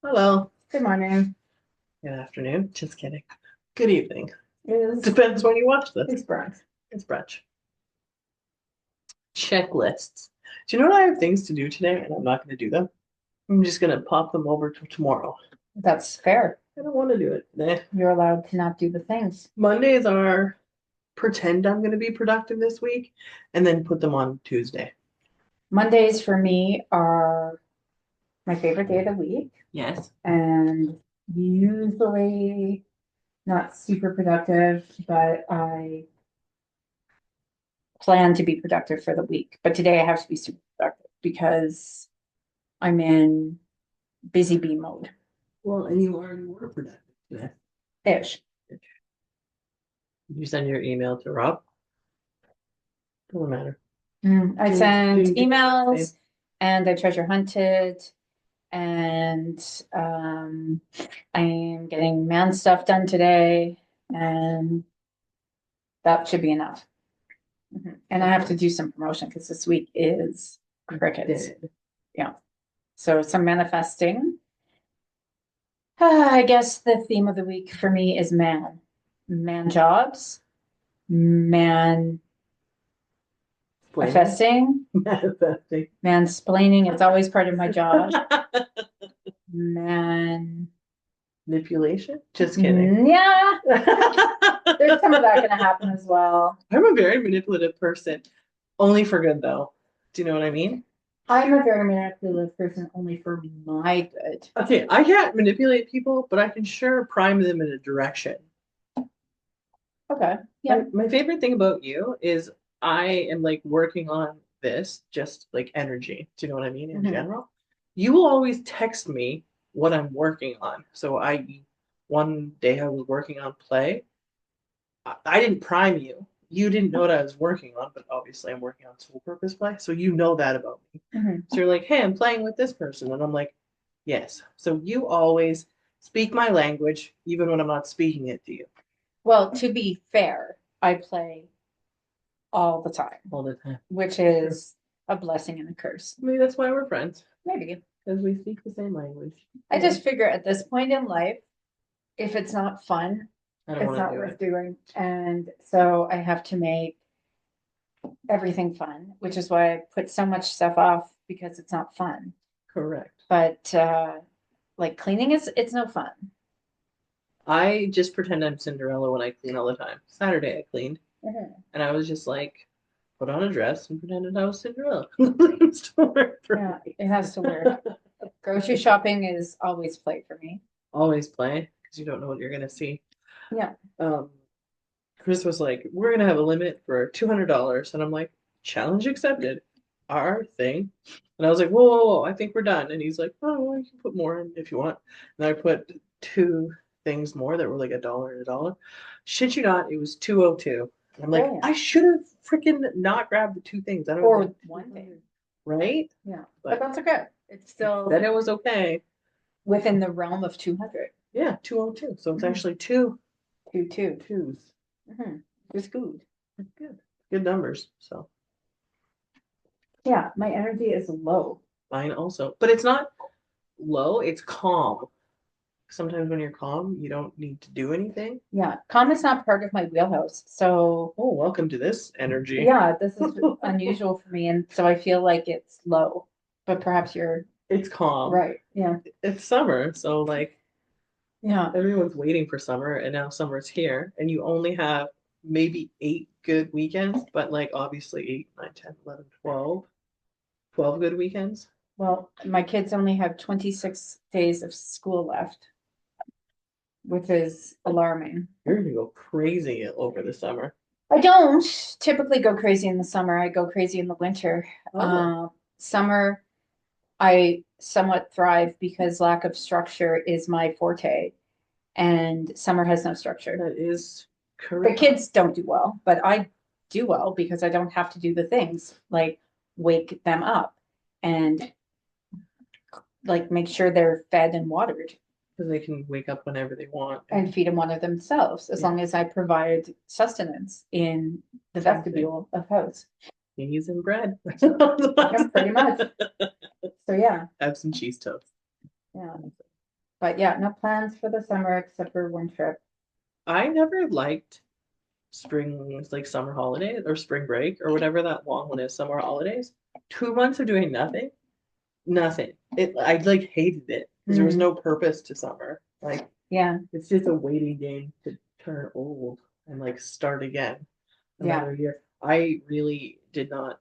Hello. Good morning. Good afternoon. Just kidding. Good evening. It is Depends when you watch this. it's brunch. It's brunch. Checklists. Do you know what I have things to do today and I'm not going to do them? I'm just going to pop them over to tomorrow. That's fair. I don't want to do it today. You're allowed to not do the things. Mondays are pretend I'm going to be productive this week and then put them on Tuesday. Mondays for me are my favorite day of the week Yes. and usually not super productive, but I plan to be productive for the week. But today I have to be super productive because I'm in busy bee mode Well, and you already were productive today. ish. Did you send your email to Rob? Doesn't matter. I Do sent you do the same? emails and I treasure hunted and I'm getting man stuff done today, and that should be enough. And I have to do some promotion because this week is crickets. Did. Yeah. So some manifesting. I guess the theme of the week for me is man. Man jobs, man Explaining. manifesting, Manifesting. mansplaining. It's always part of my job. Man, Manipulation? Just kidding. yeah, there's some of that I'm gonna happen as well. a very manipulative person, only for good though. Do you know what I mean? I'm a very manipulative person only for my good. Okay, I can't manipulate people, but I can sure prime them in a direction. Okay. My Yeah. my favorite thing about you is I am like working on this, just like energy. Do you know what I mean in Hmm. general? You will always text me what I'm working on. So one day I was working on play. I didn't prime you. You didn't know what I was working on, but obviously I'm working on sole purpose play. So you know that about me. Hmm. So you're like, hey, I'm playing with this person. And I'm like, yes. So you always speak my language, even when I'm not speaking it to you Well, to be fair, I play all the time, all the time. which Sure. is a blessing and a curse. Maybe that's why we're friends, Maybe. because we speak the same language. I Yeah. just figure at this point in life, if it's not fun, I don't it's want to not do worth it. doing. And so I have to make everything fun, which is why I put so much stuff off because it's not fun. Correct. But like cleaning is it's no fun. I just pretend I'm Cinderella when I clean all the time. Saturday I cleaned, Mhm. and I was just like, put on a dress and pretended I was Cinderella. Store through Yeah, it has to work. Grocery shopping is always play for me. always play because you don't know what you're gonna see. Yeah. Um, Chris was like, "We're gonna have a limit for $200," and I'm like, "Challenge accepted." Our thing, and I was like, "Whoa, whoa, whoa, I think we're done." And he's like, "Oh, well, you can put more in if you want." And I put two things more that were like $1 and $1. Shit you not, it was 202. And I'm like, Brilliant. I should have freaking not grabbed the two things. I don't have Or like one thing. 200, right? Yeah. But But that's okay. It's still then it was okay. within the realm of 200. Yeah, 202. So it's Mhm. actually two Two, two. twos. It's good. That's good. Good numbers. So Yeah, my energy is low. mine also. But it's not low, it's calm. Sometimes when you're calm, you don't need to do anything. Yeah, calm is not part of my wheelhouse. So Oh, welcome to this energy. yeah, this is unusual for me. And so I feel like it's low. But perhaps you're It's calm. right. Yeah. It's summer, so like Yeah. everyone's waiting for summer, and now summer's here, and you only have maybe 8 good weekends, but like obviously 8, 9, 10, 11, 12, 12 good weekends. Well, my kids only have 26 days of school left, which is alarming. You're gonna go crazy over the summer. I don't typically go crazy in the summer. I go crazy in the winter. Oh, Summer, I somewhat thrive because lack of structure is my forte, and summer has no structure. that is The correct. kids don't do well, but I do well because I don't have to do the things like wake them up and like make sure they're fed and watered Because they can wake up whenever they want. and feed them one of themselves as Yeah, long as I provide sustenance in the something. vestibule of house. Cheese and bread. Yeah, pretty much. So yeah, Have some cheese toast. yeah. But yeah, no plans for the summer except for one trip. I never liked spring, like summer holidays or spring break or whatever that long one is, summer holidays. 2 months of doing nothing, nothing. I like hated it because there was Mm, no purpose to summer. Like yeah, it's just a waiting game to turn old and like start again yeah. another year. I really did not.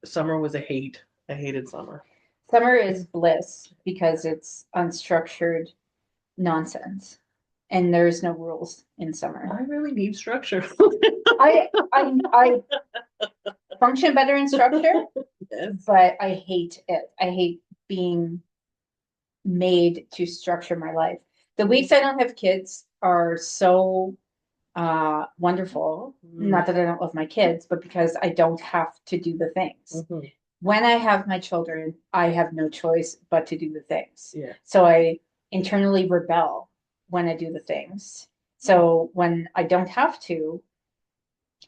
Summer was a hate. I hated summer. Summer is bliss because it's unstructured nonsense and there's no rules in summer. I really need structure. I function better in structure, Yes. but I hate it. I hate being made to structure my life. The weeks I don't have kids are so wonderful. Mm, Not that I don't love my kids, but because I don't have to do the things. mhm. When I have my children, I have no choice but to do the things. Yeah. So I internally rebel when I do the things. So when I don't have to,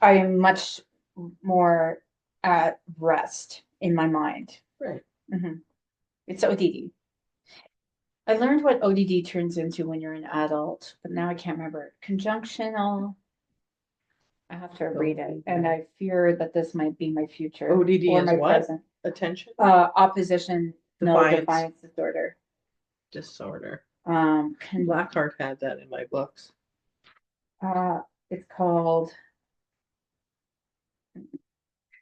I am much more at rest in my mind. Right. Hmm. It's ODD. I learned what ODD turns into when you're an adult, but now I can't remember it. Conjunctional. I have to read it, and ODD. I fear that this might be my future ODD or is my what? present. Attention Opposition, no defiance defiance disorder. disorder. Um, con- Blackheart had that in my books. uh, it's called.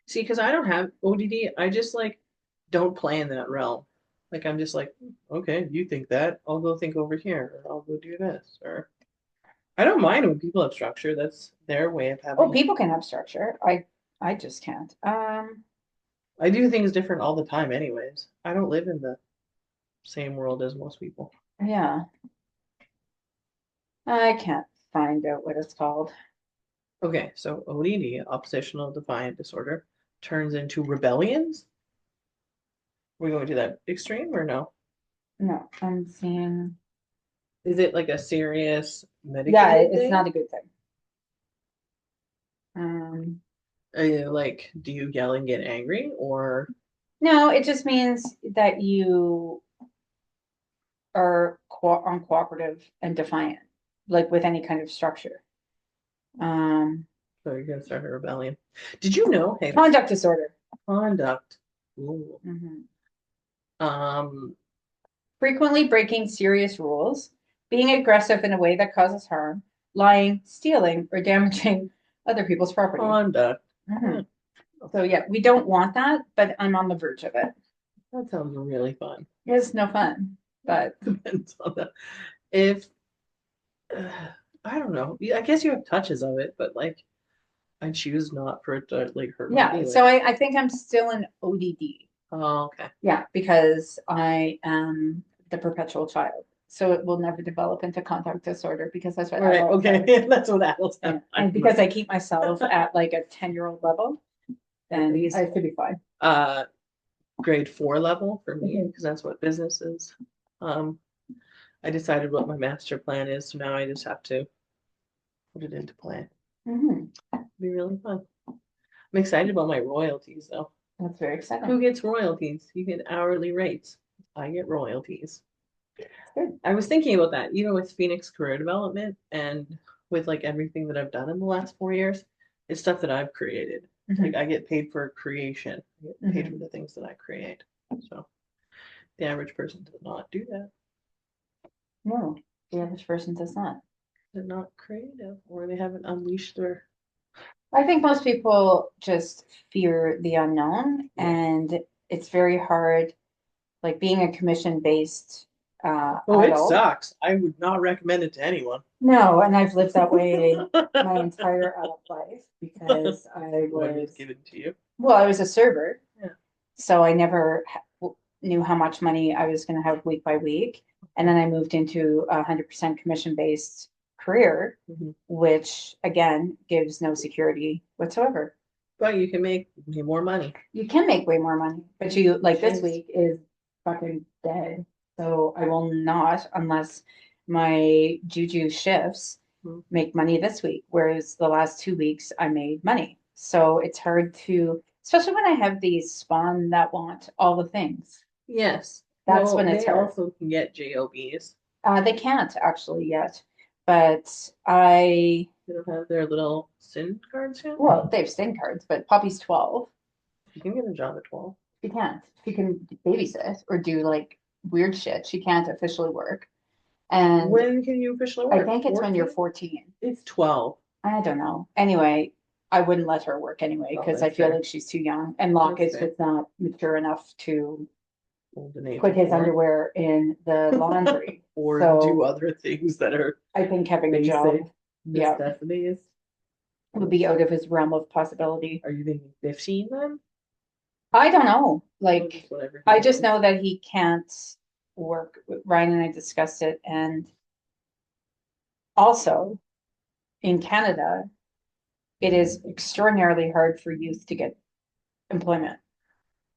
See, because I don't have ODD, I just like don't play in that realm. Like I'm just like, okay, you think that, I'll go think over here, or I'll go do this, or I don't mind when people have structure. That's their way of Oh, having. people can have structure. I just can't. I do things different all the time, anyways. I don't live in the same world as most people. Yeah, I can't find out what it's called. Okay, so ODD, oppositional defiant disorder, turns into rebellions. We're going to that extreme or no? No, I'm seeing. Is it like a serious Yeah, medicated it's thing? not a good thing. Um, Like, do you yell and get angry or no, it just means that you are uncooperative and defiant, like with any kind of structure. Um, so you're gonna start a rebellion? Did you know? Hey, conduct disorder. conduct. Ooh. Mhm. Um, Frequently breaking serious rules, being aggressive in a way that causes harm, lying, stealing, or damaging other people's property. conduct. Mhm. Huh, So yeah, we don't want that, but I'm on the verge of it. that sounds really fun. It's no fun, but Depends on the if I don't know. Yeah, I guess you have touches of it, but like I choose not for it to like hurt my yeah. So feelings. I think I'm still in ODD. Oh, okay. Yeah, because I am the perpetual child. So it will never develop into conduct disorder because that's what Right. adults have. Okay. That's what adults have. And because I keep myself at like a 10-year-old level, At then least I should be fine. uh grade 4 level for me Mhm. because that's what business is. Um, I decided what my master plan is, so now I just have to put it into play. Mhm. It'll be really fun. I'm excited about my royalties though. That's very Who exciting. gets royalties? You get hourly rates. I get royalties. Good. I was thinking about that, with Phoenix career development and with like everything that I've done in the last 4 years, it's stuff that I've created. Like Mhm. I get paid for creation. I get paid for Mhm. the things that I create. So the average person does not do that. No, the average person does not. They're not creative or they haven't unleashed their I think most people just fear the unknown, yeah. and it's very hard, like being a commission-based Oh, it adult. sucks. I would not recommend it to anyone. No, and I've lived that way my entire adult life because I Money is was, given to you. well, I was a server, Yeah. so I never knew how much money I was going to have week by week. And then I moved into a 100% commission-based career, Mhm. which again gives no security whatsoever. But you can make way more money. You can make way more money, but you like this Jeez. week is fucking dead. So I will not unless my juju shifts Mhm. make money this week, whereas the last 2 weeks I made money. So it's hard to, especially when I have these spawn that want all the things. Yes. That's Well, when it's they hard. also can get jobs. They can't actually yet, but I, They don't have their little SIN cards yet. well, they have SIM cards, but Poppy's 12. You can get a job at 12. She can't. She can babysit or do like weird shit. She can't officially work. And When can you officially I work? think it's when you're 14? 14. It's 12. I don't know. Anyway, I wouldn't let her work anyway Oh, because I that's feel fair. like she's too young. And Locke That's is fair. just not mature enough to Old and age put of his porn. underwear in the laundry. Or do So other things that are I think having a job, basic yeah, necessities. would be out of his realm of possibility. Are you thinking 15 then? I don't know. Or Like, just whatever he I just wants? know that he can't work. Ryan and I discussed it. And also in Canada, it is extraordinarily hard for youth to get employment.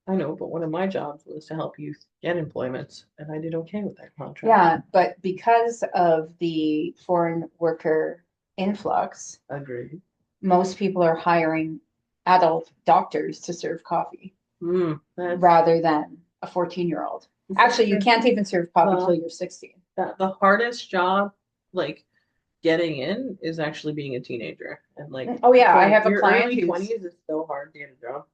I know, but one of my jobs was to help youth get employment, and I did okay with that contract. Yeah, but because of the foreign worker influx, Agreed. most people are hiring adult doctors to serve coffee That's rather than a 14-year-old. this is Actually, you true. can't even serve coffee till The, you're 16. the hardest job, like getting in, is actually being a teenager. And like Oh yeah, I have a your client early who's 20s is so hard to get a job.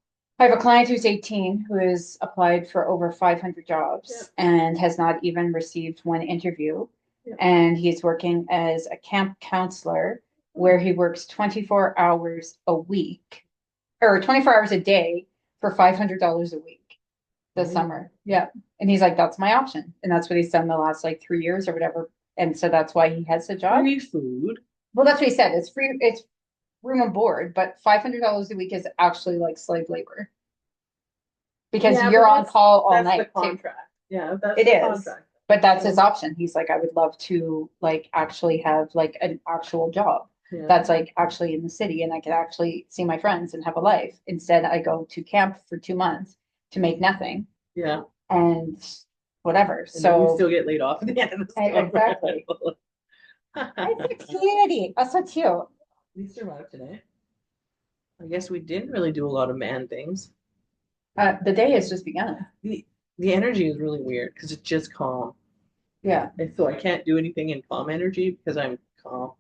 I have a client who's 18 who has applied for over 500 Yeah, jobs and has not even received one interview. yeah. And he's working as a camp counselor where he works 24 hours a week or 24 hours a day for $500 a week this Right. summer. Yeah. And he's like, that's my option. And that's what he's done the last like 3 years or whatever. And so that's why he has the job. Free food. Well, that's what he said. It's free, it's room and board, but $500 a week is actually like slave labor because Yeah, but you're on call all that's the night too. contract. Yeah, that's It the is, contract. but that's his So, option. He's like, I would love to like actually have like an actual job yeah, that's like actually in the city and I could actually see my friends and have a life. Instead, I go to camp for 2 months to make nothing yeah. and whatever. And then you So still get laid off at the end of the summer. exactly. It's a cutie. Oh, so cute. We survived today. I guess we didn't really do a lot of man things. The day has just begun. The the energy is really weird because it's just calm. Yeah. And so I can't do anything in calm energy because I'm calm.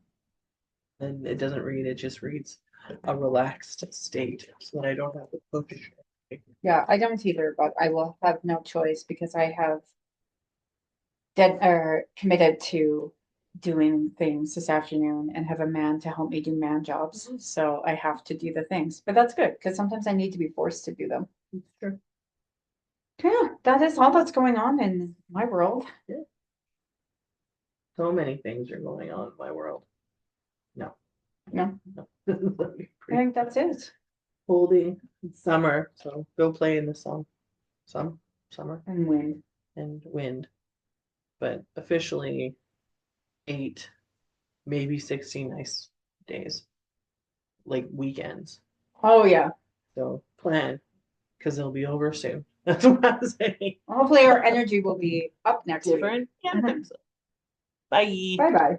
And it doesn't read, it just reads a relaxed state so that I don't have to push. Yeah, I don't either, but I will have no choice because I have dead or committed to doing things this afternoon and have a man to help me do man jobs. So I have to do the things. But that's good because sometimes I need to be forced to do them. It's true. Yeah, that is all that's going on in my world. Yeah. So many things are going on in my world. No, No, no. I think that's it. Holding summer, so go play in the sun. Summer And wind. and wind. But officially 8, maybe 16 nice days, like weekends. Oh yeah. So plan because it'll be over soon. That's what I'm saying. Hopefully our energy will be up next week. Different? Yeah, I Mhm. think so. Bye. Bye bye.